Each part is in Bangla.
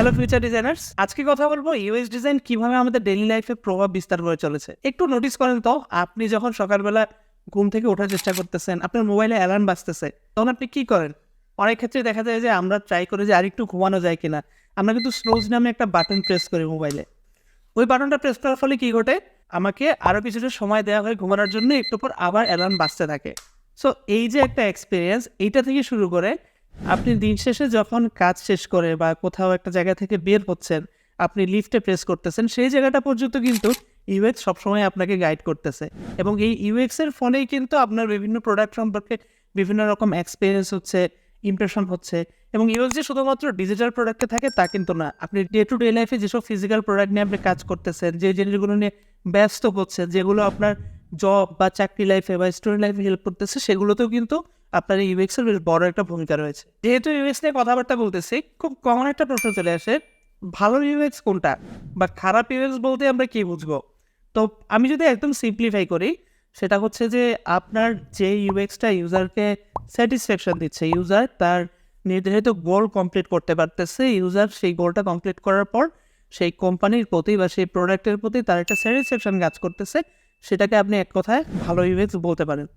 হ্যালো ফিউচার ডিজাইনার্স, আজকে কথা বলবো ইউএক্স ডিজাইন কিভাবে আমাদের ডেইলি লাইফে প্রভাব বিস্তার করে চলেছে। একটু নোটিস করেন তো, আপনি যখন সকালবেলা ঘুম থেকে ওঠার চেষ্টা করতেছেন, আপনার মোবাইলে অ্যালার্ম বাজতেছে, তখন আপনি কি করেন? অনেক ক্ষেত্রে দেখা যায় যে আমরা ট্রাই করি যে আরেকটু ঘুমানো যায় কিনা, আমরা কিন্তু স্নোজ নামে একটা বাটন প্রেস করি মোবাইলে। ওই বাটনটা প্রেস করার ফলে কি ঘটে, আমাকে আরও কিছুটা সময় দেওয়া হয় ঘুমানোর জন্য, একটু পর আবার অ্যালার্ম বাজতে থাকে। সো এই যে একটা এক্সপিরিয়েন্স, এইটা থেকে শুরু করে আপনি দিন শেষে যখন কাজ শেষ করে বা কোথাও একটা জায়গা থেকে বের হচ্ছেন, আপনি লিফটে প্রেস করতেছেন, সেই জায়গাটা পর্যন্ত কিন্তু ইউএক্স সবসময় আপনাকে গাইড করতেছে। এবং এই ইউএক্সের ফলেই কিন্তু আপনার বিভিন্ন প্রোডাক্ট সম্পর্কে বিভিন্ন রকম এক্সপিরিয়েন্স হচ্ছে, ইমপ্রেশন হচ্ছে। এবং ইউএক্স যে শুধুমাত্র ডিজিটাল প্রোডাক্টে থাকে তা কিন্তু না, আপনি ডে টু ডে লাইফে যেসব ফিজিক্যাল প্রোডাক্ট নিয়ে আপনি কাজ করতেছেন, যে জিনিসগুলো নিয়ে ব্যস্ত হচ্ছেন, যেগুলো আপনার জব বা চাকরি লাইফে বা স্টুডেন্ট লাইফে হেল্প করতেছে, সেগুলোতেও কিন্তু আপনার এই ইউএক্সের বেশ বড় একটা ভূমিকা রয়েছে। যেহেতু ইউএক্স নিয়ে কথাবার্তা বলতেছি, খুব কমন একটা প্রশ্ন চলে আসে, ভালো ইউএক্স কোনটা বা খারাপ ইউএক্স বলতে আমরা কি বুঝবো? তো আমি যদি একদম সিম্পলিফাই করি, সেটা হচ্ছে যে আপনার যে ইউএক্সটা ইউজারকে স্যাটিসফ্যাকশন দিচ্ছে, ইউজার তার নির্ধারিত গোল কমপ্লিট করতে পারতেছে, ইউজার সেই গোলটা কমপ্লিট করার পর সেই কোম্পানির প্রতি বা সেই প্রোডাক্টের প্রতি তার একটা স্যাটিসফ্যাকশন কাজ করতেছে, সেটাকে আপনি এক কথায় ভালো ইউএক্স বলতে পারেন।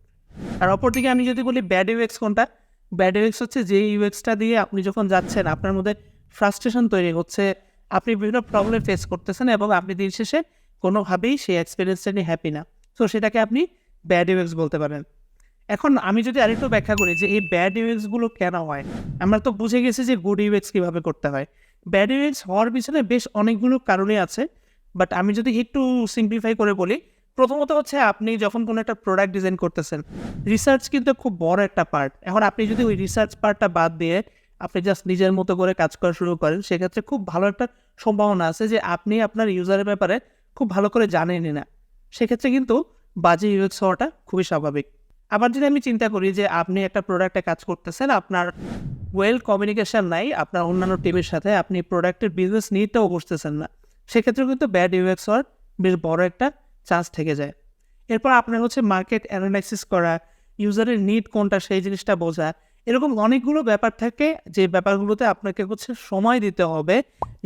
আর অপরদিকে আমি যদি বলি ব্যাড ইউএক্স কোনটা, ব্যাড ইউএক্স হচ্ছে যে ইউএক্সটা দিয়ে আপনি যখন যাচ্ছেন আপনার মধ্যে ফ্রাস্ট্রেশন তৈরি হচ্ছে, আপনি বিভিন্ন প্রবলেম ফেস করতেছেন এবং আপনি দিন শেষে কোনোভাবেই সেই এক্সপিরিয়েন্সটা নিয়ে হ্যাপি না, সো সেটাকে আপনি ব্যাড ইউএক্স বলতে পারেন। এখন আমি যদি আরেকটু ব্যাখ্যা করি যে এই ব্যাড ইউএক্সগুলো কেন হয়, আমরা তো বুঝে গেছি যে গুড ইউএক্স কীভাবে করতে হয়। ব্যাড ইউএক্স হওয়ার পিছনে বেশ অনেকগুলো কারণই আছে, বাট আমি যদি একটু সিম্পলিফাই করে বলি, প্রথমত হচ্ছে আপনি যখন কোনো একটা প্রোডাক্ট ডিজাইন করতেছেন, রিসার্চ কিন্তু খুব বড় একটা পার্ট। এখন আপনি যদি ওই রিসার্চ পার্টটা বাদ দিয়ে আপনি জাস্ট নিজের মতো করে কাজ করা শুরু করেন, সেক্ষেত্রে খুব ভালো একটা সম্ভাবনা আছে যে আপনি আপনার ইউজারের ব্যাপারে খুব ভালো করে জানেনই না, সেক্ষেত্রে কিন্তু বাজে ইউএক্স হওয়াটা খুবই স্বাভাবিক। আবার যদি আমি চিন্তা করি যে আপনি একটা প্রোডাক্টে কাজ করতেছেন, আপনার ওয়েল কমিউনিকেশন নাই আপনার অন্যান্য টিমের সাথে, আপনি প্রোডাক্টের বিজনেস নিতেও বসতেছেন না, সেক্ষেত্রেও কিন্তু ব্যাড ইউএক্স হওয়ার বেশ বড় একটা চান্স থেকে যায়। এরপর আপনার হচ্ছে মার্কেট অ্যানালাইসিস করা, ইউজারের নিড কোনটা সেই জিনিসটা বোঝা, এরকম অনেকগুলো ব্যাপার থাকে যে ব্যাপারগুলোতে আপনাকে হচ্ছে সময় দিতে হবে,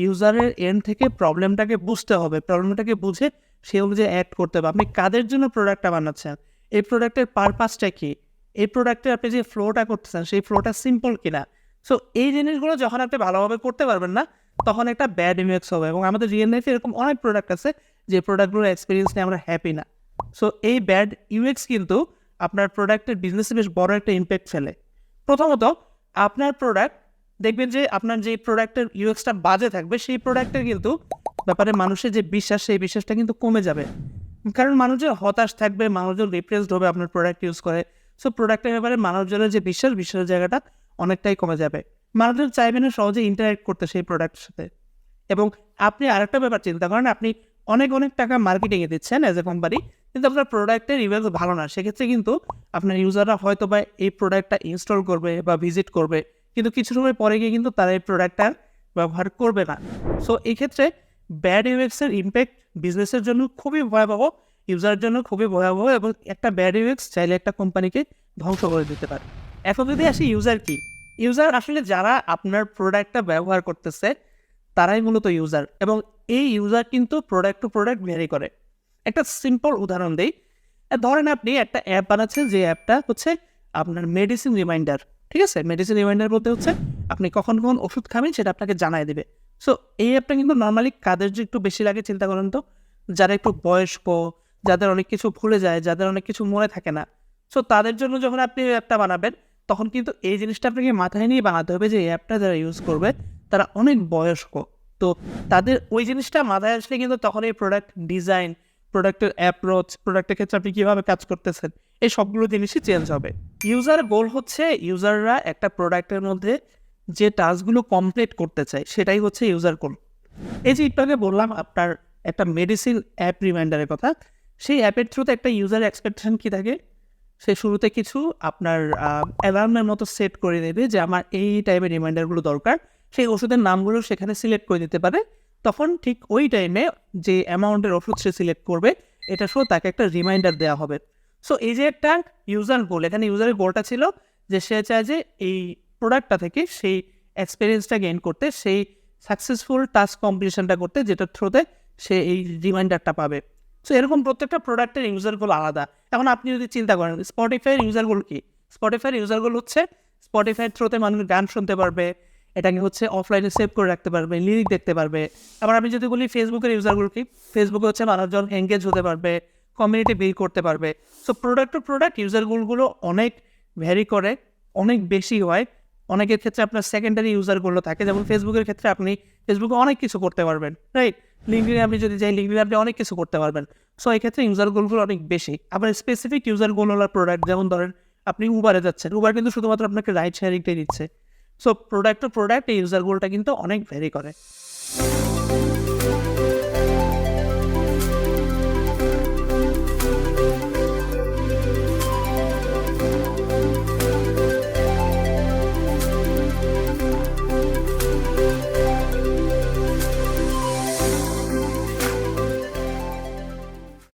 ইউজারের এন্ড থেকে প্রবলেমটাকে বুঝতে হবে, প্রবলেমটাকে বুঝে সে অনুযায়ী অ্যাক্ট করতে হবে। আপনি কাদের জন্য প্রোডাক্টটা বানাচ্ছেন, এই প্রোডাক্টের পারপাসটা কী, এই প্রোডাক্টের আপনি যে ফ্লোটা করতেছেন সেই ফ্লোটা সিম্পল কিনা। সো এই জিনিসগুলো যখন আপনি ভালোভাবে করতে পারবেন না, তখন একটা ব্যাড ইউএক্স হবে। এবং আমাদের রিয়েল লাইফে এরকম অনেক প্রোডাক্ট আছে যে প্রোডাক্টগুলোর এক্সপিরিয়েন্স নিয়ে আমরা হ্যাপি না। সো এই ব্যাড ইউএক্স কিন্তু আপনার প্রোডাক্টের বিজনেসে বেশ বড় একটা ইম্প্যাক্ট ফেলে। প্রথমত, আপনার প্রোডাক্ট দেখবেন যে আপনার যে প্রোডাক্টের ইউএক্সটা বাজে থাকবে, সেই প্রোডাক্টের কিন্তু ব্যাপারে মানুষের যে বিশ্বাস, সেই বিশ্বাসটা কিন্তু কমে যাবে। কারণ মানুষজন হতাশ থাকবে, মানুষজন রিপ্রেসড হবে আপনার প্রোডাক্ট ইউজ করে। সো প্রোডাক্টের ব্যাপারে মানুষজনের যে বিশ্বাসের জায়গাটা অনেকটাই কমে যাবে। মানুষজন চাইবে না সহজে ইন্টারাক্ট করতে সেই প্রোডাক্টের সাথে। এবং আপনি আরেকটা ব্যাপার চিন্তা করেন, আপনি অনেক টাকা মার্কেটিংয়ে দিচ্ছেন অ্যাজ এ কোম্পানি, কিন্তু আপনার প্রোডাক্টের রিভিউ ভালো না, সেক্ষেত্রে কিন্তু আপনার ইউজাররা হয়তো বা এই প্রোডাক্টটা ইনস্টল করবে বা ভিজিট করবে, কিন্তু কিছু সময় পরে গিয়ে কিন্তু তারা এই প্রোডাক্টটা ব্যবহার করবে না। সো এই ক্ষেত্রে ব্যাড ইউএক্সের ইম্প্যাক্ট বিজনেসের জন্য খুবই ভয়াবহ, ইউজারের জন্য খুবই ভয়াবহ, এবং একটা ব্যাড ইউএক্স চাইলে একটা কোম্পানিকে ধ্বংস করে দিতে পারে। এখন যদি আসি ইউজার কি, ইউজার আসলে যারা আপনার প্রোডাক্টটা ব্যবহার করতেছে তারাই মূলত ইউজার, এবং এই ইউজার কিন্তু প্রোডাক্ট টু প্রোডাক্ট ভ্যারি করে। একটা সিম্পল উদাহরণ দিই, ধরেন আপনি একটা অ্যাপ বানাচ্ছেন, যে অ্যাপটা হচ্ছে আপনার মেডিসিন রিমাইন্ডার। ঠিক আছে, মেডিসিন রিমাইন্ডার বলতে হচ্ছে আপনি কখন ওষুধ খাবেন সেটা আপনাকে জানাই দেবে। সো এই অ্যাপটা কিন্তু নর্মালি কাদের যে একটু বেশি লাগে চিন্তা করেন তো, যারা একটু বয়স্ক, যাদের অনেক কিছু ভুলে যায়, যাদের অনেক কিছু মনে থাকে না, সো তাদের জন্য যখন আপনি অ্যাপটা বানাবেন, তখন কিন্তু এই জিনিসটা আপনাকে মাথায় নিয়ে বানাতে হবে যে এই অ্যাপটা যারা ইউজ করবে তারা অনেক বয়স্ক। তো তাদের ওই জিনিসটা মাথায় আসলে কিন্তু তখন এই প্রোডাক্ট ডিজাইন, প্রোডাক্টের অ্যাপ্রোচ, প্রোডাক্টের ক্ষেত্রে আপনি কীভাবে কাজ করতেছেন, এই সবগুলো জিনিসই চেঞ্জ হবে। ইউজার গোল হচ্ছে ইউজাররা একটা প্রোডাক্টের মধ্যে যে টাস্কগুলো কমপ্লিট করতে চায়, সেটাই হচ্ছে ইউজার গোল। এই যে একটু আগে বললাম আপনার একটা মেডিসিন অ্যাপ রিমাইন্ডারের কথা, সেই অ্যাপের থ্রুতে একটা ইউজার এক্সপেকটেশন কী থাকে, সে শুরুতে কিছু আপনার অ্যালার্মের মতো সেট করে দেবে যে আমার এই টাইপের রিমাইন্ডারগুলো দরকার, সেই ওষুধের নামগুলো সেখানে সিলেক্ট করে দিতে পারে। তখন ঠিক ওই টাইমে যে অ্যামাউন্টের ওষুধ সে সিলেক্ট করবে, এটা সহ তাকে একটা রিমাইন্ডার দেওয়া হবে। সো এই যে একটা ইউজার গোল, এখানে ইউজারের গোলটা ছিল যে সে চায় যে এই প্রোডাক্টটা থেকে সেই এক্সপিরিয়েন্সটা গেইন করতে, সেই সাকসেসফুল টাস্ক কমপ্লিশনটা করতে, যেটার থ্রুতে সে এই রিমাইন্ডারটা পাবে। সো এরকম প্রত্যেকটা প্রোডাক্টের ইউজারগুলো আলাদা। এখন আপনি যদি চিন্তা করেন স্পটিফাইয়ের ইউজারগুলো কি, স্পটিফাইয়ের ইউজারগুলো হচ্ছে স্পটিফাইয়ের থ্রুতে মানুষ গান শুনতে পারবে, এটাকে হচ্ছে অফলাইনে সেভ করে রাখতে পারবে, লিরিক দেখতে পারবে। আবার আমি যদি বলি ফেসবুকের ইউজারগুলো কি, ফেসবুকে হচ্ছে মানুষজন এঙ্গেজ হতে পারবে, কমিউনিটি বিল্ড করতে পারবে। সো প্রোডাক্ট টু প্রোডাক্ট ইউজারগুলো অনেক ভ্যারি করে, অনেক বেশি হয়। অনেকের ক্ষেত্রে আপনার সেকেন্ডারি ইউজারগুলো থাকে, যেমন ফেসবুকের ক্ষেত্রে আপনি ফেসবুকে অনেক কিছু করতে পারবেন, রাইট? লিঙ্কডিনে আপনি যদি যাই, লিঙ্কডিনে আপনি অনেক কিছু করতে পারবেন। সো এই ক্ষেত্রে ইউজারগুলো অনেক বেশি। আবার স্পেসিফিক ইউজারগুলো প্রোডাক্ট, যেমন ধরেন আপনি উবারে যাচ্ছেন, উবার কিন্তু শুধুমাত্র আপনাকে রাইড শেয়ারিংটাই দিচ্ছে। সো প্রোডাক্ট টু প্রোডাক্ট এই ইউজারগুলোটা কিন্তু অনেক ভ্যারি করে।